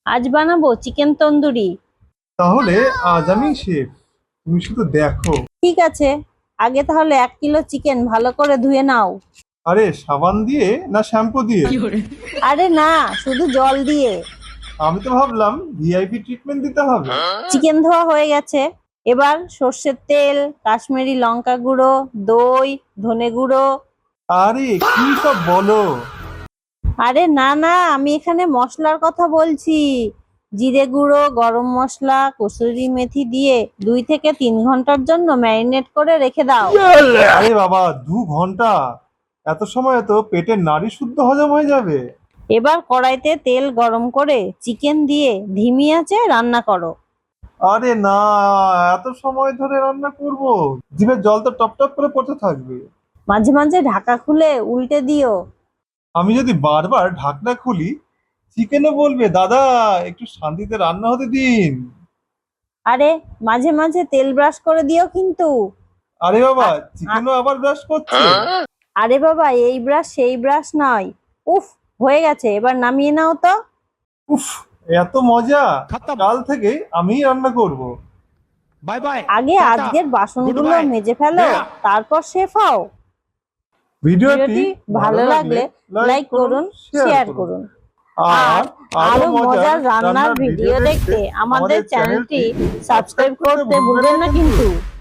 আজ বানাবো চিকেন তন্দুরি। তাহলে আজ আমি শেফ, তুমি শুধু দেখো। ঠিক আছে, আগে তাহলে 1 কিলো চিকেন ভালো করে ধুয়ে নাও। আরে সাবান দিয়ে না শ্যাম্পু দিয়ে? আরে না, শুধু জল দিয়ে। আমি তো ভাবলাম ভিআইপি ট্রিটমেন্ট দিতে হবে। চিকেন ধোয়া হয়ে গেছে। এবার সর্ষের তেল, কাশ্মীরি লঙ্কা গুঁড়ো, দই, ধনে গুঁড়ো। আরে কি সব বলো? আরে না না, আমি এখানে মশলার কথা বলছি। জিরে গুঁড়ো, গরম মশলা, কসুরি মেথি দিয়ে 2 থেকে 3 ঘন্টার জন্য ম্যারিনেট করে রেখে দাও। আরে বাবা, 2 ঘন্টা? এত সময় তো পেটের নাড়ি শুদ্ধ হজম হয়ে যাবে। এবার কড়াইতে তেল গরম করে চিকেন দিয়ে ধিমি আঁচে রান্না করো। আরে না, এত সময় ধরে রান্না করব? জিভের জল তো টপ টপ করে পড়তে থাকবে। মাঝে মাঝে ঢাকা খুলে উল্টে দিও। আমি যদি বারবার ঢাকনা খুলি, চিকেনও বলবে দাদা একটু শান্তিতে রান্না হতে দিন। আরে মাঝে মাঝে তেল ব্রাশ করে দিও কিন্তু। আরে বাবা, আ- আ- চিকেনও আবার ব্রাশ করছে। আরে বাবা, এই ব্রাশ সেই ব্রাশ নয়। উফ, হয়ে গেছে, এবার নামিয়ে নাও তো। উফ, এত মজা! কাল থেকে আমিই রান্না করব। बाय बाय আগে टाटा আজকের गुड বাসনগুলো बाय মেজে ফেলো, गया। তারপর শেফাও। ভিডিওটি ভিডিওটি ভালো ভালো লাগলে লাগলে লাইক করুন, শেয়ার করুন। আর আর আরো আরো মজার মজার রান্নার ভিডিও দেখতে আমাদের আমাদের চ্যানেলটি চ্যানেলটি সাবস্ক্রাইব করতে ভুলবেন না কিন্তু।